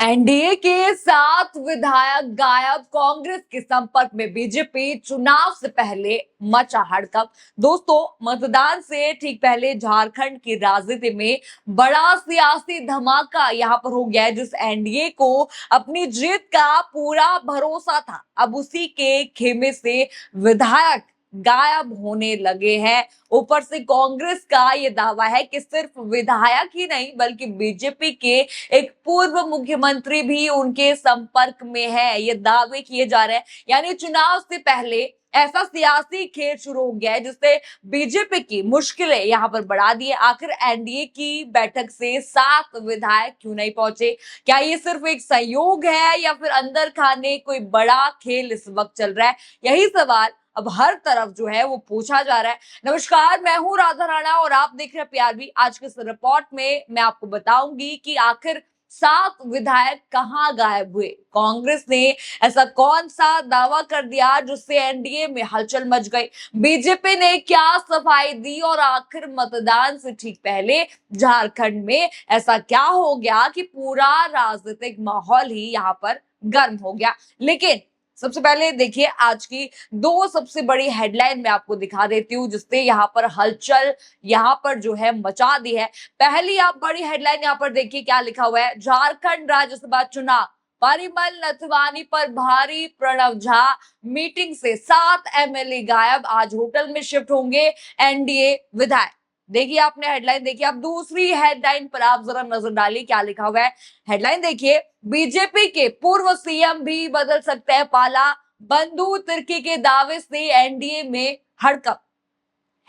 NDA के 7 विधायक गायब, कांग्रेस के संपर्क में बीजेपी, चुनाव से पहले मचा हड़कंप। दोस्तों, मतदान से ठीक पहले झारखंड की राजनीति में बड़ा सियासी धमाका यहां पर हो गया है। जिस एनडीए को अपनी जीत का पूरा भरोसा था, अब उसी के खेमे से विधायक गायब होने लगे हैं। ऊपर से कांग्रेस का यह दावा है कि सिर्फ विधायक ही नहीं बल्कि बीजेपी के एक पूर्व मुख्यमंत्री भी उनके संपर्क में है। ये दावे किए जा रहे हैं, यानी चुनाव से पहले ऐसा सियासी खेल शुरू हो गया है जिससे बीजेपी की मुश्किलें यहां पर बढ़ा दी है। आखिर एनडीए की बैठक से 7 विधायक क्यों नहीं पहुंचे? क्या ये सिर्फ एक संयोग है या फिर अंदर खाने कोई बड़ा खेल इस वक्त चल रहा है? यही सवाल अब हर तरफ जो है वो पूछा जा रहा है। नमस्कार, मैं हूं राधा राणा और आप देख रहे हैं पीआरबी। आज के इस रिपोर्ट में मैं आपको बताऊंगी कि आखिर 7 विधायक कहां गायब हुए। कांग्रेस ने ऐसा कौन सा दावा कर दिया जिससे एनडीए में हलचल मच गई? बीजेपी ने क्या सफाई दी? और आखिर मतदान से ठीक पहले झारखंड में ऐसा क्या हो गया कि पूरा राजनीतिक माहौल ही यहां पर गर्म हो गया? लेकिन सबसे पहले देखिए, आज की 2 सबसे बड़ी हेडलाइन मैं आपको दिखा देती हूँ जिससे यहाँ पर हलचल यहाँ पर जो है मचा दी है। पहली आप बड़ी हेडलाइन यहाँ पर देखिए, क्या लिखा हुआ है? झारखंड राज्यसभा चुनाव, परिमल नथवानी पर भारी, प्रणव झा मीटिंग से 7 एमएलए गायब, आज होटल में शिफ्ट होंगे एनडीए विधायक। देखिए, आपने हेडलाइन देखी। अब दूसरी हेडलाइन पर आप जरा नजर डालिए, क्या लिखा हुआ है? हेडलाइन देखिए, बीजेपी के पूर्व सीएम भी बदल सकते हैं पाला, बंधु तिर्की के दावे से एनडीए में हड़कंप।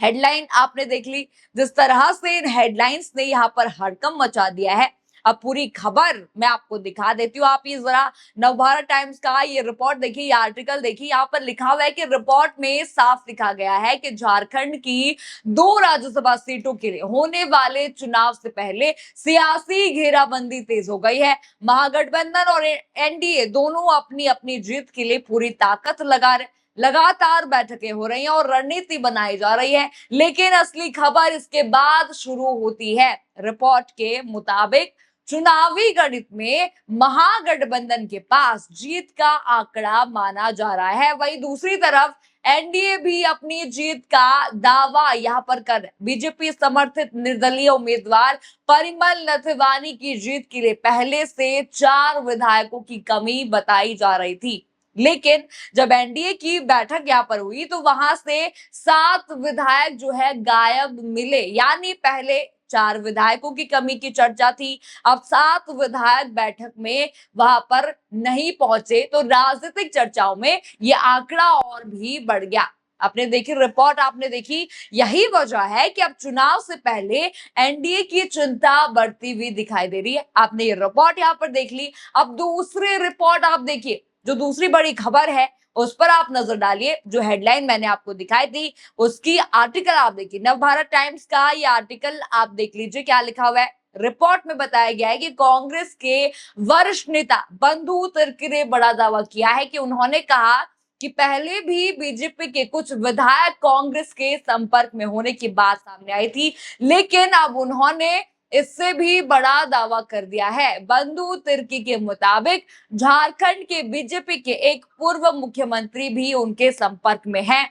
हेडलाइन आपने देख ली। जिस तरह से इन हेडलाइंस ने यहाँ पर हड़कंप मचा दिया है, अब पूरी खबर मैं आपको दिखा देती हूँ। आप ये जरा नवभारत टाइम्स का ये रिपोर्ट देखिए, ये आर्टिकल देखिए। यहाँ पर लिखा हुआ है कि रिपोर्ट में साफ लिखा गया है कि झारखंड की 2 राज्यसभा सीटों के लिए होने वाले चुनाव से पहले सियासी घेराबंदी तेज हो गई है। महागठबंधन और एनडीए दोनों अपनी अपनी जीत के लिए पूरी ताकत लगा रहे। लगातार बैठकें हो रही हैं और रणनीति बनाई जा रही है, लेकिन असली खबर इसके बाद शुरू होती है। रिपोर्ट के मुताबिक चुनावी गणित में महागठबंधन के पास जीत का आंकड़ा माना जा रहा है। वहीं दूसरी तरफ एनडीए भी अपनी जीत का दावा यहां पर कर बीजेपी समर्थित निर्दलीय उम्मीदवार परिमल नथवानी की जीत के लिए पहले से 4 विधायकों की कमी बताई जा रही थी। लेकिन जब एनडीए की बैठक यहाँ पर हुई तो वहां से 7 विधायक जो है गायब मिले, यानी पहले 4 विधायकों की कमी की चर्चा थी, अब 7 विधायक बैठक में वहां पर नहीं पहुंचे तो राजनीतिक चर्चाओं में यह आंकड़ा और भी बढ़ गया। आपने देखी रिपोर्ट, आपने देखी, यही वजह है कि अब चुनाव से पहले एनडीए की चिंता बढ़ती हुई दिखाई दे रही है। आपने ये रिपोर्ट यहाँ पर देख ली। अब दूसरी रिपोर्ट आप देखिए, जो दूसरी बड़ी खबर है उस पर आप नजर डालिए। जो हेडलाइन मैंने आपको दिखाई थी उसकी आर्टिकल आप देखिए, नवभारत टाइम्स का ये आर्टिकल आप देख लीजिए, क्या लिखा हुआ है? रिपोर्ट में बताया गया है कि कांग्रेस के वरिष्ठ नेता बंधु तिर्की ने बड़ा दावा किया है कि उन्होंने कहा कि पहले भी बीजेपी के कुछ विधायक कांग्रेस के संपर्क में होने की बात सामने आई थी, लेकिन अब उन्होंने इससे भी बड़ा दावा कर दिया है। बंधु तिर्की के मुताबिक झारखंड के बीजेपी के एक पूर्व मुख्यमंत्री भी उनके संपर्क में हैं।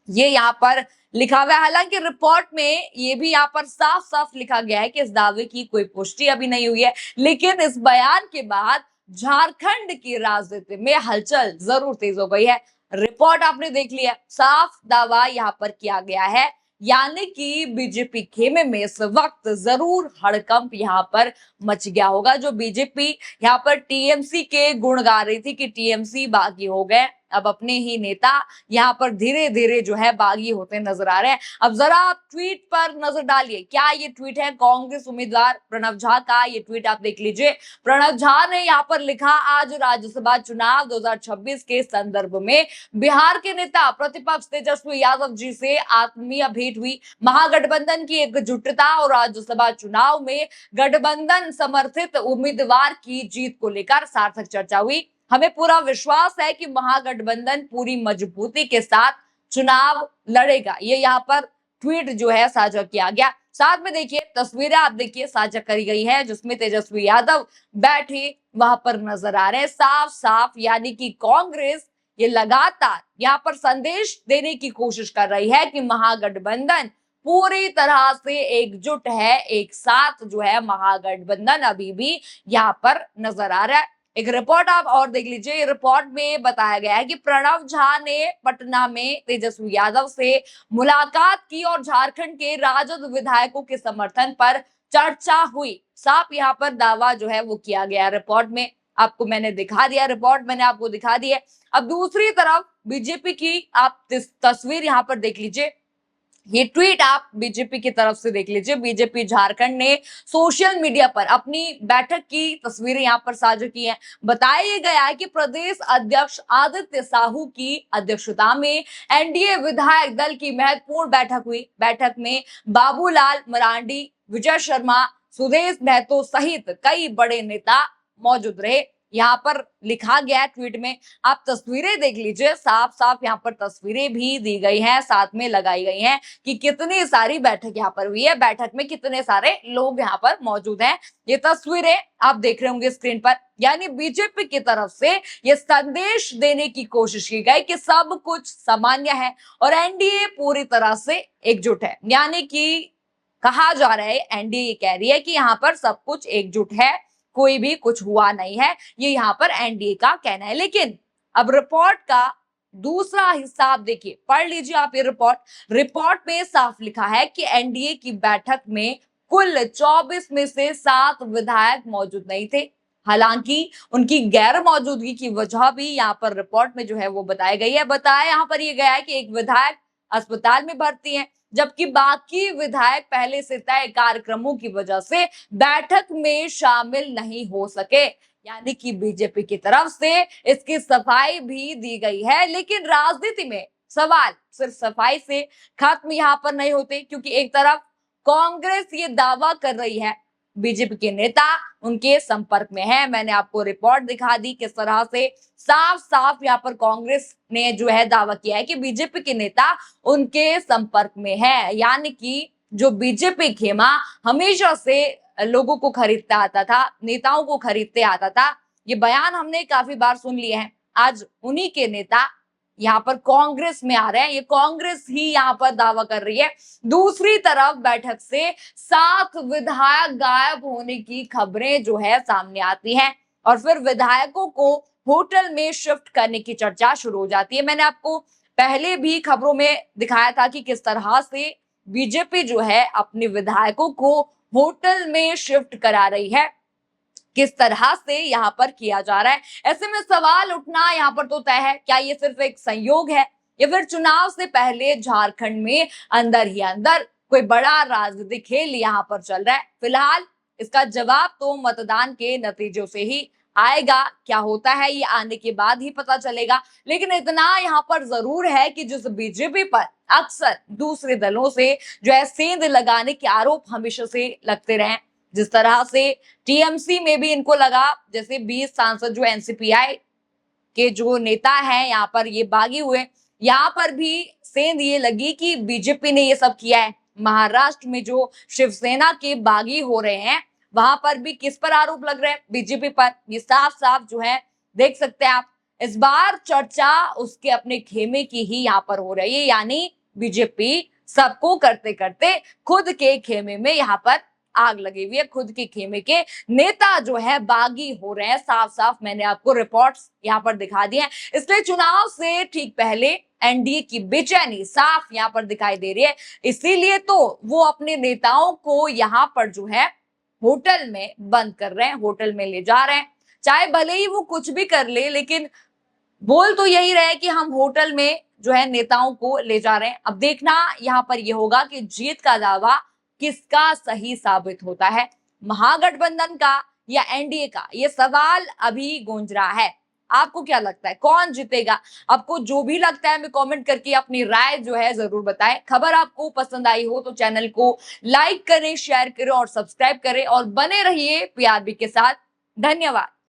ये यहाँ पर लिखा हुआ है। हालांकि रिपोर्ट में ये भी यहाँ पर साफ साफ लिखा गया है कि इस दावे की कोई पुष्टि अभी नहीं हुई है, लेकिन इस बयान के बाद झारखंड की राजनीति में हलचल जरूर तेज हो गई है। रिपोर्ट आपने देख लिया, साफ दावा यहाँ पर किया गया है, यानी कि बीजेपी खेमे में इस वक्त जरूर हड़कंप यहाँ पर मच गया होगा। जो बीजेपी यहाँ पर टीएमसी के गुण गा रही थी कि टीएमसी बागी हो गए, अब अपने ही नेता यहाँ पर धीरे धीरे जो है बागी होते नजर आ रहे हैं। अब जरा आप ट्वीट पर नजर डालिए, क्या ये ट्वीट है कांग्रेस उम्मीदवार प्रणव झा का? ये ट्वीट आप देख लीजिए। प्रणव झा ने यहाँ पर लिखा, आज राज्यसभा चुनाव 2026 के संदर्भ में बिहार के नेता प्रतिपक्ष तेजस्वी यादव जी से आत्मीय भेंट हुई। महागठबंधन की एकजुटता और राज्यसभा चुनाव में गठबंधन समर्थित उम्मीदवार की जीत को लेकर सार्थक चर्चा हुई। हमें पूरा विश्वास है कि महागठबंधन पूरी मजबूती के साथ चुनाव लड़ेगा। ये यहाँ पर ट्वीट जो है साझा किया गया। साथ में देखिए तस्वीरें आप देखिए साझा करी गई है जिसमें तेजस्वी यादव बैठे वहां पर नजर आ रहे हैं। साफ साफ यानी कि कांग्रेस ये लगातार यहाँ पर संदेश देने की कोशिश कर रही है कि महागठबंधन पूरी तरह से एकजुट है, एक साथ जो है महागठबंधन अभी भी यहाँ पर नजर आ रहा है। एक रिपोर्ट आप और देख लीजिए। रिपोर्ट में बताया गया है कि प्रणव झा ने पटना में तेजस्वी यादव से मुलाकात की और झारखंड के राजद विधायकों के समर्थन पर चर्चा हुई। साफ यहाँ पर दावा जो है वो किया गया। रिपोर्ट में आपको मैंने दिखा दिया, रिपोर्ट मैंने आपको दिखा दी है। अब दूसरी तरफ बीजेपी की आप तस्वीर यहाँ पर देख लीजिए। ये ट्वीट आप बीजेपी की तरफ से देख लीजिए। बीजेपी झारखंड ने सोशल मीडिया पर अपनी बैठक की तस्वीरें यहाँ पर साझा की हैं। बताया गया है कि प्रदेश अध्यक्ष आदित्य साहू की अध्यक्षता में एनडीए विधायक दल की महत्वपूर्ण बैठक हुई। बैठक में बाबूलाल मरांडी, विजय शर्मा, सुदेश महतो सहित कई बड़े नेता मौजूद रहे। यहाँ पर लिखा गया है ट्वीट में, आप तस्वीरें देख लीजिए। साफ साफ यहाँ पर तस्वीरें भी दी गई हैं, साथ में लगाई गई हैं कि कितनी सारी बैठक यहाँ पर हुई है, बैठक में कितने सारे लोग यहाँ पर मौजूद हैं। ये तस्वीरें आप देख रहे होंगे स्क्रीन पर। यानी बीजेपी की तरफ से ये संदेश देने की कोशिश की गई कि सब कुछ सामान्य है और एनडीए पूरी तरह से एकजुट है। यानी कि कहा जा रहा है, एनडीए कह रही है कि यहाँ पर सब कुछ एकजुट है, कोई भी कुछ हुआ नहीं है, ये यहाँ पर एनडीए का कहना है। लेकिन अब रिपोर्ट का दूसरा हिस्सा आप देखिए, पढ़ लीजिए आप ये रिपोर्ट में साफ लिखा है कि एनडीए की बैठक में कुल 24 में से 7 विधायक मौजूद नहीं थे। हालांकि उनकी गैर मौजूदगी की वजह भी यहाँ पर रिपोर्ट में जो है वो बताई गई है। बताया यहाँ पर ये गया है कि एक विधायक अस्पताल में भर्ती है, जबकि बाकी विधायक पहले से तय कार्यक्रमों की वजह से बैठक में शामिल नहीं हो सके। यानी कि बीजेपी की तरफ से इसकी सफाई भी दी गई है। लेकिन राजनीति में सवाल सिर्फ सफाई से खत्म यहाँ पर नहीं होते, क्योंकि एक तरफ कांग्रेस ये दावा कर रही है बीजेपी के नेता उनके संपर्क में है। मैंने आपको रिपोर्ट दिखा दी किस तरह से साफ साफ यहाँ पर कांग्रेस ने जो है दावा किया है कि बीजेपी के नेता उनके संपर्क में है। यानी कि जो बीजेपी खेमा हमेशा से लोगों को खरीदता आता था, नेताओं को खरीदते आता था, ये बयान हमने काफी बार सुन लिए हैं। आज उन्हीं के नेता यहाँ पर कांग्रेस में आ रहे हैं। ये कांग्रेस ही यहाँ पर दावा कर रही है। दूसरी तरफ बैठक से 7 विधायक गायब होने की खबरें जो है सामने आती हैं और फिर विधायकों को होटल में शिफ्ट करने की चर्चा शुरू हो जाती है। मैंने आपको पहले भी खबरों में दिखाया था कि किस तरह से बीजेपी जो है अपने विधायकों को होटल में शिफ्ट करा रही है, किस तरह से यहाँ पर किया जा रहा है। ऐसे में सवाल उठना यहाँ पर तो तय है, क्या ये सिर्फ एक संयोग है या फिर चुनाव से पहले झारखंड में अंदर ही अंदर कोई बड़ा राजनीतिक खेल यहाँ पर चल रहा है। फिलहाल इसका जवाब तो मतदान के नतीजों से ही आएगा। क्या होता है ये आने के बाद ही पता चलेगा। लेकिन इतना यहाँ पर जरूर है कि जिस बीजेपी पर अक्सर दूसरे दलों से जो है सेंध लगाने के आरोप हमेशा से लगते रहे, जिस तरह से टीएमसी में भी इनको लगा, जैसे 20 सांसद जो एनसीपीआई के जो नेता हैं यहाँ पर ये बागी हुए, यहाँ पर भी सेंध ये लगी कि बीजेपी ने ये सब किया है। महाराष्ट्र में जो शिवसेना के बागी हो रहे हैं वहां पर भी किस पर आरोप लग रहे हैं? बीजेपी पर। ये साफ साफ जो है देख सकते हैं आप। इस बार चर्चा उसके अपने खेमे की ही यहाँ पर हो रही है। यानी बीजेपी सबको करते करते खुद के खेमे में यहाँ पर आग लगी हुई है। खुद के खेमे के नेता जो है बागी हो रहे हैं। साफ साफ मैंने आपको रिपोर्ट्स यहाँ पर दिखा दिए हैं। इसलिए चुनाव से ठीक पहले एनडीए की बेचैनी साफ यहाँ पर दिखाई दे रही है। इसीलिए तो वो अपने नेताओं को यहाँ पर जो है होटल में बंद कर रहे हैं, होटल में ले जा रहे हैं। चाहे भले ही वो कुछ भी कर ले, लेकिन बोल तो यही रहे कि हम होटल में जो है नेताओं को ले जा रहे हैं। अब देखना यहाँ पर ये होगा कि जीत का दावा किसका सही साबित होता है, महागठबंधन का या एनडीए का। ये सवाल अभी गूंज रहा है। आपको क्या लगता है कौन जीतेगा? आपको जो भी लगता है हमें कमेंट करके अपनी राय जो है जरूर बताएं। खबर आपको पसंद आई हो तो चैनल को लाइक करें, शेयर करें और सब्सक्राइब करें और बने रहिए पीआरबी के साथ। धन्यवाद।